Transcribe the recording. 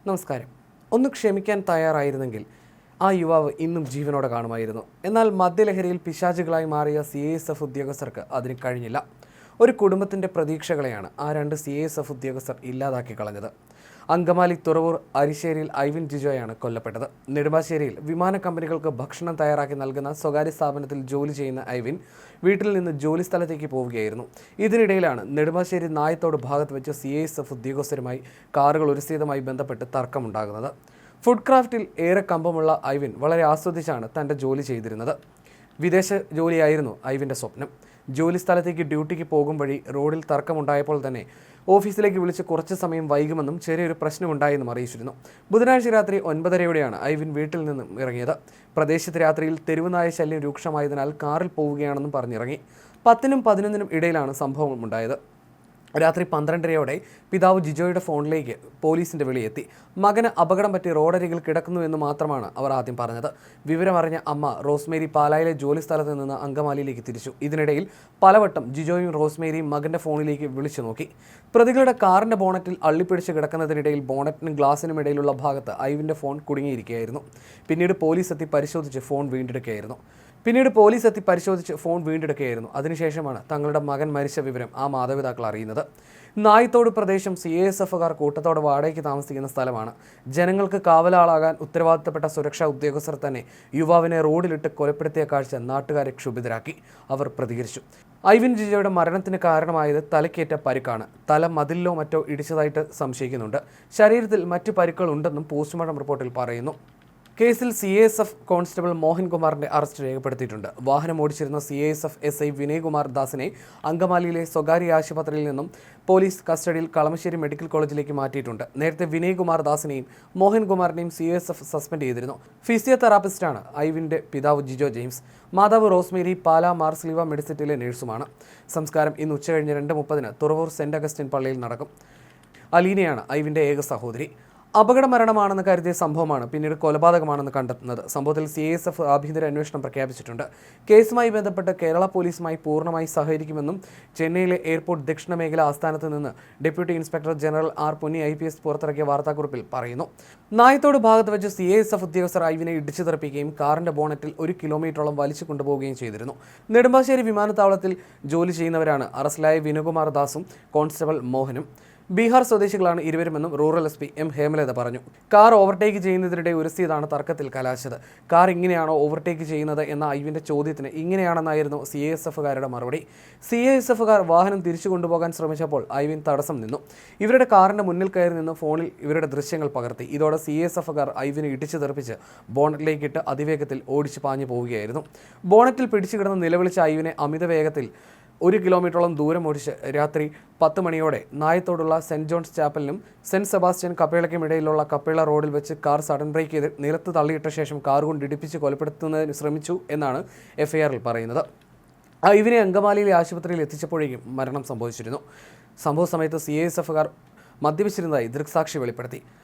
നമസ്കാരം. ഒന്ന് ക്ഷമിക്കാൻ തയ്യാറായിരുന്നെങ്കിൽ ആ യുവാവ് ഇന്നും ജീവനോടെ കാണുമായിരുന്നു. എന്നാൽ മദ്യലഹരിയിൽ പിശാചുകളായി മാറിയ CISF ഉദ്യോഗസ്ഥർക്ക് അതിന് കഴിഞ്ഞില്ല. ഒരു കുടുംബത്തിൻ്റെ പ്രതീക്ഷകളെയാണ് ആ രണ്ട് CISF ഉദ്യോഗസ്ഥർ ഇല്ലാതാക്കി കളഞ്ഞത്. അങ്കമാലി തുറവൂർ അരിശ്ശേരിയിൽ ഐവിൻ ജിജോയാണ് കൊല്ലപ്പെട്ടത്. നെടുമ്പാശ്ശേരിയിൽ വിമാന കമ്പനികൾക്ക് ഭക്ഷണം തയ്യാറാക്കി നൽകുന്ന സ്വകാര്യ സ്ഥാപനത്തിൽ ജോലി ചെയ്യുന്ന ഐവിൻ വീട്ടിൽ നിന്ന് ജോലി സ്ഥലത്തേക്ക് പോവുകയായിരുന്നു. ഇതിനിടയിലാണ് നെടുമ്പാശ്ശേരി നായത്തോട് ഭാഗത്ത് വെച്ച് CISF ഉദ്യോഗസ്ഥരുമായി കാറുകൾ ഉരസിയതുമായി ബന്ധപ്പെട്ട് തർക്കമുണ്ടാകുന്നത്. ഫുഡ് ക്രാഫ്റ്റിൽ ഏറെ കമ്പമുള്ള ഐവിൻ വളരെ ആസ്വദിച്ചാണ് തൻ്റെ ജോലി ചെയ്തിരുന്നത്. വിദേശ ജോലിയായിരുന്നു ഐവിൻ്റെ സ്വപ്നം. ജോലി സ്ഥലത്തേക്ക് ഡ്യൂട്ടിക്ക് പോകും വഴി റോഡിൽ തർക്കമുണ്ടായപ്പോൾ തന്നെ ഓഫീസിലേക്ക് വിളിച്ച് കുറച്ച് സമയം വൈകുമെന്നും ചെറിയൊരു പ്രശ്നമുണ്ടായെന്നും അറിയിച്ചിരുന്നു. ബുധനാഴ്ച രാത്രി 9:30യോടെയാണ് ഐവിൻ വീട്ടിൽ നിന്നും ഇറങ്ങിയത്. പ്രദേശത്ത് രാത്രിയിൽ തെരുവുനായ ശല്യം രൂക്ഷമായതിനാൽ കാറിൽ പോവുകയാണെന്നും പറഞ്ഞിറങ്ങി. 10നും 11നും ഇടയിലാണ് സംഭവം ഉണ്ടായത്. രാത്രി 12:30യോടെ പിതാവ് ജിജോയുടെ ഫോണിലേക്ക് പോലീസിൻ്റെ വിളിയെത്തി. മകന് അപകടം പറ്റി റോഡരികിൽ കിടക്കുന്നു എന്ന് മാത്രമാണ് അവർ ആദ്യം പറഞ്ഞത്. വിവരമറിഞ്ഞ അമ്മ റോസ്മേരി പാലായിലെ ജോലി സ്ഥലത്ത് നിന്ന് അങ്കമാലിയിലേക്ക് തിരിച്ചു. ഇതിനിടയിൽ പലവട്ടം ജിജോയും റോസ്മേരിയും മകൻ്റെ ഫോണിലേക്ക് വിളിച്ചു നോക്കി. പ്രതികളുടെ കാറിൻ്റെ ബോണറ്റിൽ അള്ളിപ്പിടിച്ച് കിടക്കുന്നതിനിടയിൽ ബോണറ്റിനും ഗ്ലാസിനും ഇടയിലുള്ള ഭാഗത്ത് ഐവിൻ്റെ ഫോൺ കുടുങ്ങിയിരിക്കുകയായിരുന്നു. പിന്നീട് പോലീസ് എത്തി പരിശോധിച്ച് ഫോൺ വീണ്ടെടുക്കുകയായിരുന്നു. അതിനുശേഷമാണ് തങ്ങളുടെ മകൻ മരിച്ച വിവരം ആ മാതാപിതാക്കൾ അറിയുന്നത്. നായത്തോട് പ്രദേശം CISFകാർ കൂട്ടത്തോടെ വാടകയ്ക്ക് താമസിക്കുന്ന സ്ഥലമാണ്. ജനങ്ങൾക്ക് കാവലാളാകാൻ ഉത്തരവാദിത്തപ്പെട്ട സുരക്ഷാ ഉദ്യോഗസ്ഥർ തന്നെ യുവാവിനെ റോഡിലിട്ട് കൊലപ്പെടുത്തിയ കാഴ്ച നാട്ടുകാരെ ക്ഷുഭിതരാക്കി. അവർ പ്രതികരിച്ചു. ഐവിൻ ജിജോയുടെ മരണത്തിന് കാരണമായത് തലക്കേറ്റ പരിക്കാണ്. തല മതിലിലോ മറ്റോ ഇടിച്ചതായിട്ട് സംശയിക്കുന്നുണ്ട്. ശരീരത്തിൽ മറ്റു പരിക്കുകൾ ഉണ്ടെന്നും പോസ്റ്റ്മോർട്ടം റിപ്പോർട്ടിൽ പറയുന്നു. കേസിൽ CISF കോൺസ്റ്റബിൾ മോഹൻകുമാറിന്റെ അറസ്റ്റ് രേഖപ്പെടുത്തിയിട്ടുണ്ട്. വാഹനം ഓടിച്ചിരുന്ന CISF SI വിനയ്കുമാർ ദാസിനെ അങ്കമാലിയിലെ സ്വകാര്യ ആശുപത്രിയിൽ നിന്നും പോലീസ് കസ്റ്റഡിയിൽ കളമശ്ശേരി മെഡിക്കൽ കോളേജിലേക്ക് മാറ്റിയിട്ടുണ്ട്. നേരത്തെ വിനയ്കുമാർ ദാസിനെയും മോഹൻകുമാറിനെയും CISF സസ്പെൻഡ് ചെയ്തിരുന്നു. ഫിസിയോതെറാപ്പിസ്റ്റാണ് ഐവിൻ്റെ പിതാവ് ജിജോ ജെയിംസ്. മാതാവ് റോസ്മേരി പാലാ മാർസ്ലീവ മെഡിസിറ്റിയിലെ നഴ്സുമാണ്. സംസ്കാരം ഇന്ന് ഉച്ചകഴിഞ്ഞ് 2:30 തുറവൂർ സെന്റ് അഗസ്റ്റിൻ പള്ളിയിൽ നടക്കും. അലീനയാണ് ഐവിൻ്റെ ഏക സഹോദരി. അപകട മരണമാണെന്ന് കരുതിയ സംഭവമാണ് പിന്നീട് കൊലപാതകമാണെന്ന് കണ്ടെത്തുന്നത്. സംഭവത്തിൽ CISF ആഭ്യന്തര അന്വേഷണം പ്രഖ്യാപിച്ചിട്ടുണ്ട്. കേസുമായി ബന്ധപ്പെട്ട് കേരള പോലീസുമായി പൂർണ്ണമായി സഹകരിക്കുമെന്നും ചെന്നൈയിലെ എയർപോർട്ട് ദക്ഷിണ മേഖല ആസ്ഥാനത്ത് നിന്ന് deputy inspector general R Punni IPS പുറത്തിറക്കിയ വാർത്താക്കുറിപ്പിൽ പറയുന്നു. നായത്തോട് ഭാഗത്ത് വെച്ച് CISF ഉദ്യോഗസ്ഥർ ഐവിനെ ഇടിച്ചു തെറിപ്പിക്കുകയും കാറിന്റെ ബോണറ്റിൽ 1 കിലോമീറ്ററോളം വലിച്ചു കൊണ്ടുപോവുകയും ചെയ്തിരുന്നു. നെടുമ്പാശ്ശേരി വിമാനത്താവളത്തിൽ ജോലി ചെയ്യുന്നവരാണ് അറസ്റ്റിലായ വിനകുമാർ ദാസും കോൺസ്റ്റബിൾ മോഹനും. ബീഹാർ സ്വദേശികളാണ് ഇരുവരുമെന്നും റൂറൽ SP M ഹേമലത പറഞ്ഞു. കാർ ഓവർടേക്ക് ചെയ്യുന്നതിനിടെ ഉരസിയതാണ് തർക്കത്തിൽ കലാശിച്ചത്. കാർ ഇങ്ങനെയാണോ ഓവർടേക്ക് ചെയ്യുന്നത് എന്ന ഐവിൻ്റെ ചോദ്യത്തിന് ഇങ്ങനെയാണെന്നായിരുന്നു CISFകാരുടെ മറുപടി. CISFകാർ വാഹനം തിരിച്ചു കൊണ്ടുപോകാൻ ശ്രമിച്ചപ്പോൾ ഐവിൻ തടസ്സം നിന്നു. ഇവരുടെ കാറിൻ്റെ മുന്നിൽ കയറി നിന്ന് ഫോണിൽ ഇവരുടെ ദൃശ്യങ്ങൾ പകർത്തി. ഇതോടെ CISFകാർ ഐവിനെ ഇടിച്ചു തെറിപ്പിച്ച് ബോണറ്റിലേക്കിട്ട് അതിവേഗത്തിൽ ഓടിച്ചു പാഞ്ഞു പോവുകയായിരുന്നു. ബോണറ്റിൽ പിടിച്ചു കിടന്ന് നിലവിളിച്ച ഐവിനെ അമിത വേഗത്തിൽ 1 കിലോമീറ്ററോളം ദൂരം ഓടിച്ച് രാത്രി 10 മണിയോടെ നായത്തോടുള്ള സെൻറ് ജോൺസ് ചാപ്പലിനും സെൻറ് സെബാസ്റ്റ്യൻ കപ്പേളയ്ക്കും ഇടയിലുള്ള കപ്പേള റോഡിൽ വെച്ച് കാർ സഡൻ ബ്രേക്ക് ചെയ്ത് നിലത്ത് തള്ളിയിട്ട ശേഷം കാർ കൊണ്ട് ഇടിപ്പിച്ച് കൊലപ്പെടുത്തുന്നതിന് ശ്രമിച്ചു എന്നാണ് FIRൽ പറയുന്നത്. ഐവിനെ അങ്കമാലിയിലെ ആശുപത്രിയിൽ എത്തിച്ചപ്പോഴേക്കും മരണം സംഭവിച്ചിരുന്നു. സംഭവ സമയത്ത് CISFകാർ മദ്യപിച്ചിരുന്നതായി ദൃക്സാക്ഷി വെളിപ്പെടുത്തി.